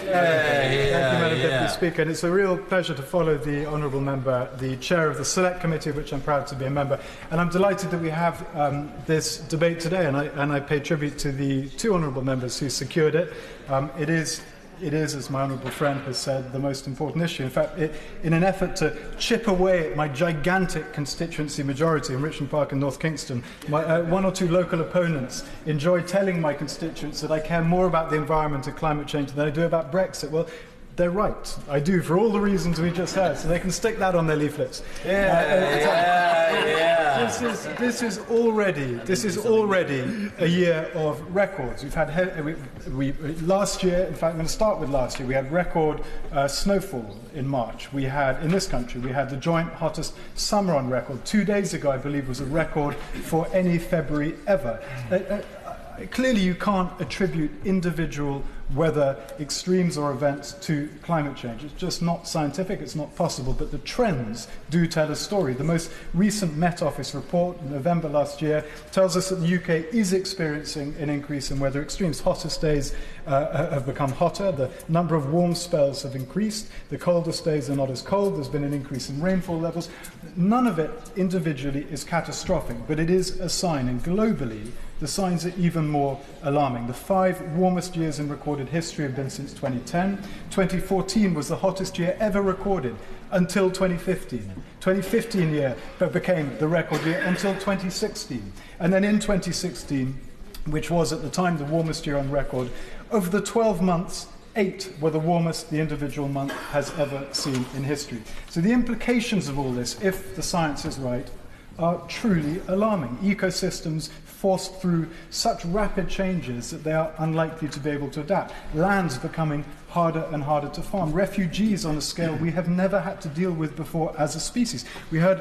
Madam Deputy Speaker. And it's a real pleasure to follow the honourable member, the chair of the Select Committee, of which I'm proud to be a member. And I'm delighted that we have this debate today, and I pay tribute to the two honourable members who secured it. It is, as my honourable friend has said, the most important issue. In fact, in an effort to chip away at my gigantic constituency majority in Richmond Park and North Kingston, my one or two local opponents enjoy telling my constituents that I care more about the environment and climate change than I do about Brexit. Well, they're right. I do, for all the reasons we just heard. So they can stick that on their leaflets. This is already a year of records. We've had last year. In fact, I'm going to start with last year. We had record snowfall in March. We had in this country. We had the joint hottest summer on record. 2 days ago, I believe, was a record for any February ever. Clearly, you can't attribute individual weather extremes or events to climate change. It's just not scientific, it's not possible, but the trends do tell a story. The most recent Met Office report in November last year tells us that the UK is experiencing an increase in weather extremes. Hottest days have become hotter, the number of warm spells have increased, the coldest days are not as cold, there's been an increase in rainfall levels. None of it individually is catastrophic, but it is a sign, and globally the signs are even more alarming. The 5 warmest years in recorded history have been since 2010. 2014 was the hottest year ever recorded until 2015. 2015 year became the record year until 2016. And then in 2016, which was at the time the warmest year on record, over the 12 months, 8 were the warmest the individual month has ever seen in history. So the implications of all this, if the science is right, are truly alarming. Ecosystems forced through such rapid changes that they are unlikely to be able to adapt. Lands becoming harder and harder to farm. Refugees on a scale we have never had to deal with before as a species. We heard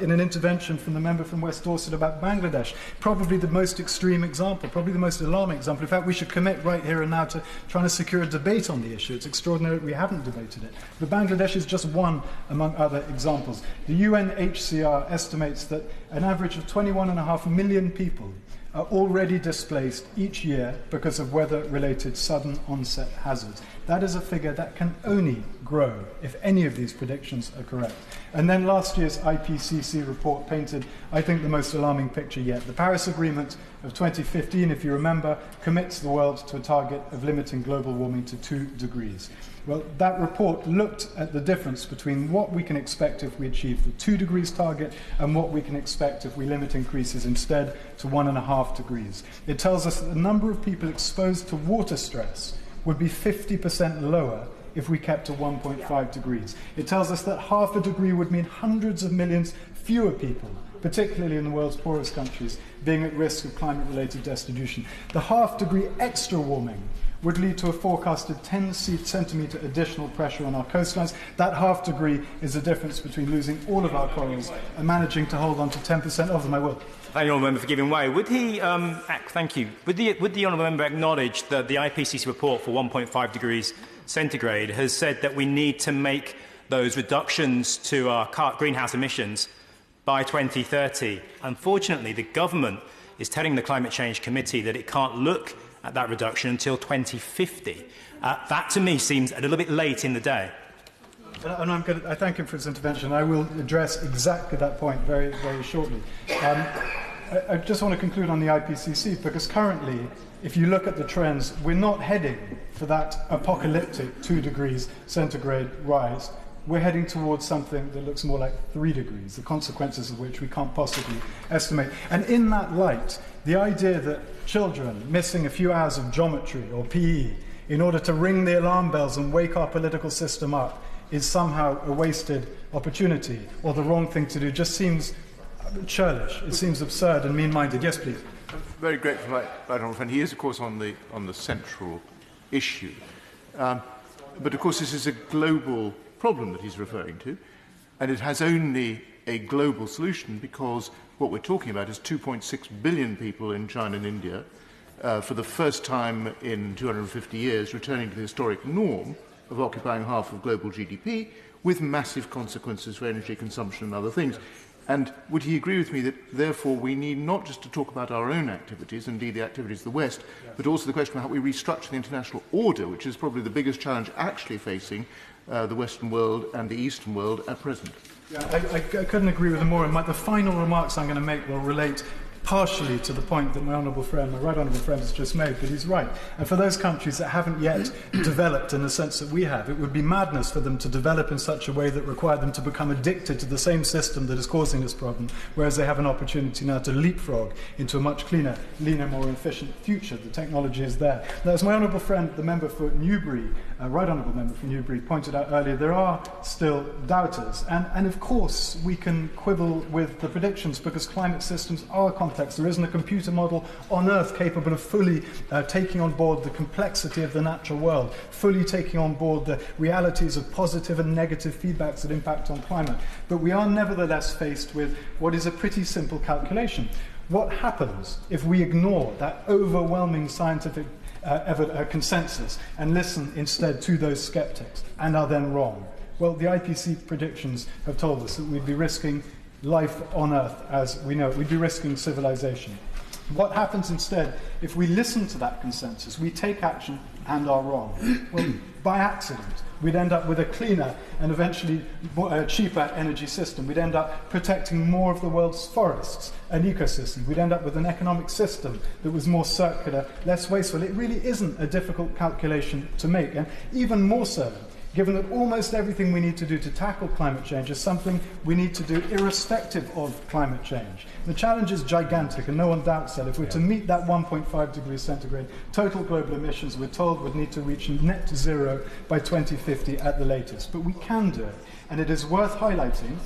in an intervention from the member from West Dorset about Bangladesh, probably the most extreme example, probably the most alarming example. In fact, we should commit right here and now to trying to secure a debate on the issue. It's extraordinary that we haven't debated it. But Bangladesh is just one among other examples. The UNHCR estimates that an average of 21.5 million people are already displaced each year because of weather-related sudden onset hazards. That is a figure that can only grow if any of these predictions are correct. And then last year's IPCC report painted, I think, the most alarming picture yet. The Paris Agreement of 2015, if you remember, commits the world to a target of limiting global warming to 2 degrees. Well, that report looked at the difference between what we can expect if we achieve the 2 degrees target and what we can expect if we limit increases instead to 1.5 degrees. It tells us that the number of people exposed to water stress would be 50% lower if we kept to 1.5 degrees. It tells us that half a degree would mean hundreds of millions fewer people, particularly in the world's poorest countries, being at risk of climate-related destitution. The half-degree extra warming would lead to a forecasted 10 centimetre additional pressure on our coastlines. That half degree is the difference between losing all of our corals and managing to hold on to 10% of them. I will. Thank you, honourable member, for giving way. Would he, thank you. Would the honourable member acknowledge that the IPCC report for 1.5 degrees centigrade has said that we need to make those reductions to our greenhouse emissions by 2030? Unfortunately, the government is telling the Climate Change Committee that it can't look at that reduction until 2050. That, to me, seems a little bit late in the day. And I thank him for his intervention. I will address exactly that point very, very shortly. I just want to conclude on the IPCC, because currently, if you look at the trends, we're not heading for that apocalyptic 2 degrees centigrade rise. We're heading towards something that looks more like 3 degrees, the consequences of which we can't possibly estimate. And in that light, the idea that children missing a few hours of geometry or PE in order to ring the alarm bells and wake our political system up is somehow a wasted opportunity or the wrong thing to do just seems churlish. It seems absurd and mean-minded. Yes, please. I'm very grateful for my honourable friend. He is, of course, on the central issue. But, of course, this is a global problem that he's referring to, and it has only a global solution because what we're talking about is 2.6 billion people in China and India, for the first time in 250 years, returning to the historic norm of occupying half of global GDP, with massive consequences for energy consumption and other things. And would he agree with me that, therefore, we need not just to talk about our own activities, indeed the activities of the West, but also the question of how we restructure the international order, which is probably the biggest challenge actually facing the Western world and the Eastern world at present? Yeah, I couldn't agree with him more. And the final remarks I'm going to make will relate partially to the point that my right honourable friend has just made, but he's right. And for those countries that haven't yet developed in the sense that we have, it would be madness for them to develop in such a way that required them to become addicted to the same system that is causing this problem, whereas they have an opportunity now to leapfrog into a much cleaner, leaner, more efficient future. The technology is there. Now, as my honourable friend, the member for Newbury, right honourable member for Newbury, pointed out earlier, there are still doubters. And of course, we can quibble with the predictions because climate systems are complex. There isn't a computer model on Earth capable of fully taking on board the complexity of the natural world, fully taking on board the realities of positive and negative feedbacks that impact on climate. But we are nevertheless faced with what is a pretty simple calculation. What happens if we ignore that overwhelming scientific consensus and listen instead to those skeptics and are then wrong? Well, the IPC predictions have told us that we'd be risking life on Earth as we know it. We'd be risking civilization. What happens instead if we listen to that consensus, we take action and are wrong? Well, by accident, we'd end up with a cleaner and eventually cheaper energy system. We'd end up protecting more of the world's forests and ecosystems. We'd end up with an economic system that was more circular, less wasteful. It really isn't a difficult calculation to make, and even more so given that almost everything we need to do to tackle climate change is something we need to do irrespective of climate change. The challenge is gigantic, and no one doubts that. If we're to meet that 1.5 degrees centigrade total global emissions, we're told would need to reach net zero by 2050 at the latest. But we can do it, and it is worth highlighting,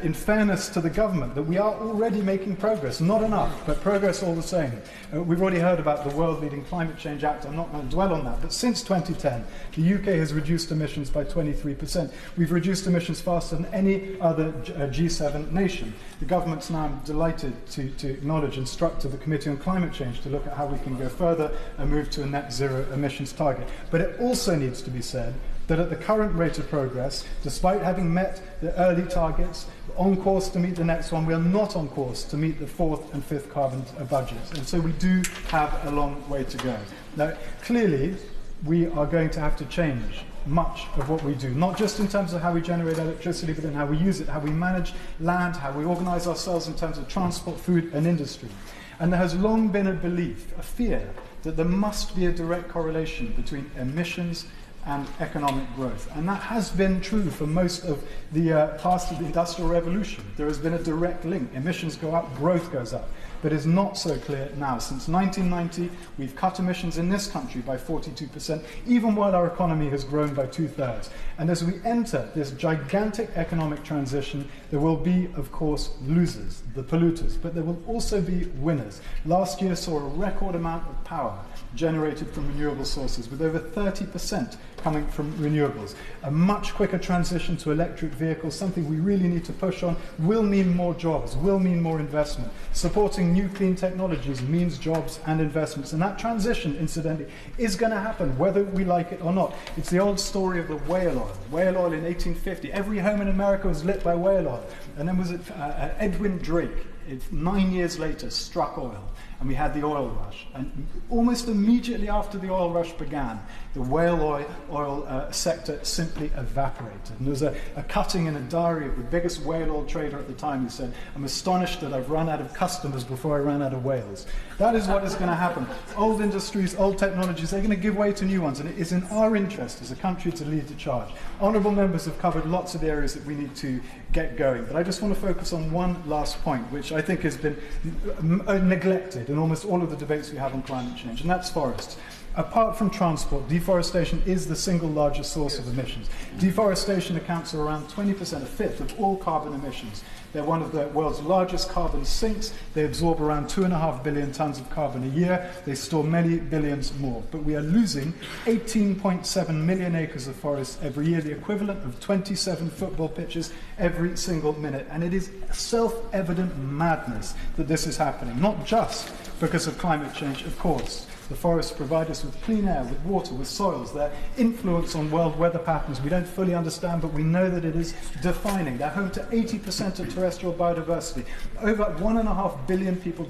in fairness to the government, that we are already making progress. Not enough, but progress all the same. We've already heard about the World-Leading Climate Change Act. I'm not going to dwell on that, but since 2010, the UK has reduced emissions by 23%. We've reduced emissions faster than any other G7 nation. The government's now, I'm delighted to acknowledge, instructed the Committee on Climate Change to look at how we can go further and move to a net zero emissions target. But it also needs to be said that at the current rate of progress, despite having met the early targets, on course to meet the next one, we are not on course to meet the fourth and fifth carbon budgets. And so we do have a long way to go. Now, clearly, we are going to have to change much of what we do, not just in terms of how we generate electricity, but in how we use it, how we manage land, how we organize ourselves in terms of transport, food, and industry. And there has long been a belief, a fear, that there must be a direct correlation between emissions and economic growth. And that has been true for most of the past of the Industrial Revolution. There has been a direct link. Emissions go up, growth goes up. But it's not so clear now. Since 1990, we've cut emissions in this country by 42%, even while our economy has grown by 2/3. And as we enter this gigantic economic transition, there will be, of course, losers, the polluters, but there will also be winners. Last year saw a record amount of power generated from renewable sources, with over 30% coming from renewables. A much quicker transition to electric vehicles, something we really need to push on, will mean more jobs, will mean more investment. Supporting new clean technologies means jobs and investments. And that transition, incidentally, is going to happen, whether we like it or not. It's the old story of the whale oil. Whale oil in 1850. Every home in America was lit by whale oil. And then was it Edwin Drake, 9 years later, struck oil. And we had the oil rush. And almost immediately after the oil rush began, the whale oil sector simply evaporated. And there was a cutting in a diary of the biggest whale oil trader at the time who said, "I'm astonished that I've run out of customers before I ran out of whales." That is what is going to happen. Old industries, old technologies, they're going to give way to new ones. And it is in our interest as a country to lead the charge. Honourable members have covered lots of the areas that we need to get going. But I just want to focus on one last point, which I think has been neglected in almost all of the debates we have on climate change, and that's forests. Apart from transport, deforestation is the single largest source of emissions. Deforestation accounts for around 20%, a fifth of all carbon emissions. They're one of the world's largest carbon sinks. They absorb around 2.5 billion tons of carbon a year. They store many billions more. But we are losing 18.7 million acres of forest every year, the equivalent of 27 football pitches every single minute. And it is self-evident madness that this is happening, not just because of climate change, of course, The forests provide us with clean air, with water, with soils. Their influence on world weather patterns we don't fully understand, but we know that it is defining. They're home to 80% of terrestrial biodiversity. Over 1.5 billion people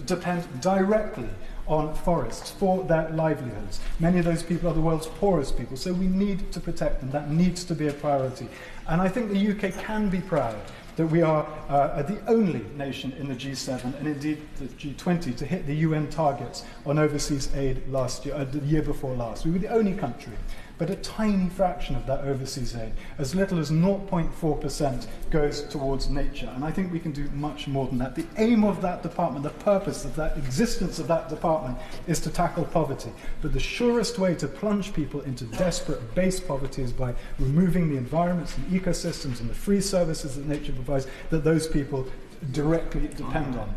depend directly on forests for their livelihoods. Many of those people are the world's poorest people, so we need to protect them. That needs to be a priority. And I think the UK can be proud that we are the only nation in the G7 and indeed the G20 to hit the UN targets on overseas aid last year, the year before last. We were the only country, but a tiny fraction of that overseas aid, as little as 0.4%, goes towards nature. And I think we can do much more than that. The aim of that department, the purpose of that existence of that department, is to tackle poverty. But the surest way to plunge people into desperate base poverty is by removing the environments and ecosystems and the free services that nature provides that those people directly depend on.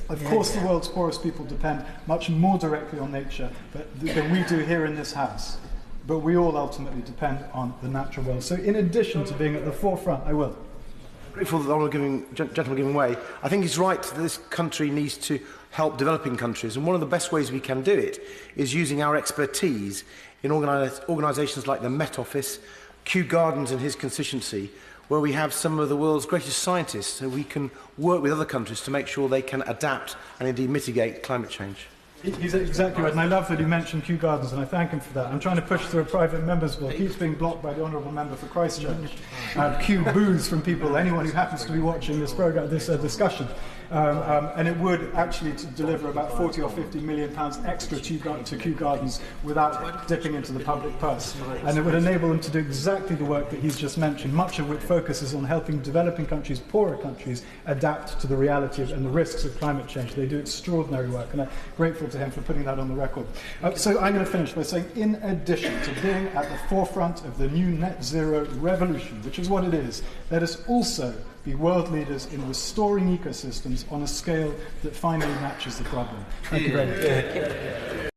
Of course, the world's poorest people depend much more directly on nature than we do here in this house. But we all ultimately depend on the natural world. So in addition to being at the forefront, I will. Grateful that the honourable gentleman giving way. I think he's right that this country needs to help developing countries, and one of the best ways we can do it is using our expertise in organisations like the Met Office, Kew Gardens in his constituency, where we have some of the world's greatest scientists, so we can work with other countries to make sure they can adapt and indeed mitigate climate change. He's exactly right, and I love that he mentioned Kew Gardens, and I thank him for that. I'm trying to push through a private member's bill. It keeps being blocked by the Honourable Member for Christchurch. Kew boos from people, anyone who happens to be watching this programme, this discussion. And it would actually deliver about 40 or 50 million pounds extra to Kew Gardens without dipping into the public purse. And it would enable them to do exactly the work that he's just mentioned, much of which focuses on helping developing countries, poorer countries, adapt to the reality and the risks of climate change. They do extraordinary work, and I'm grateful to him for putting that on the record. So I'm going to finish by saying, in addition to being at the forefront of the new net zero revolution, which is what it is, let us also be world leaders in restoring ecosystems on a scale that finally matches the problem. Thank you very much.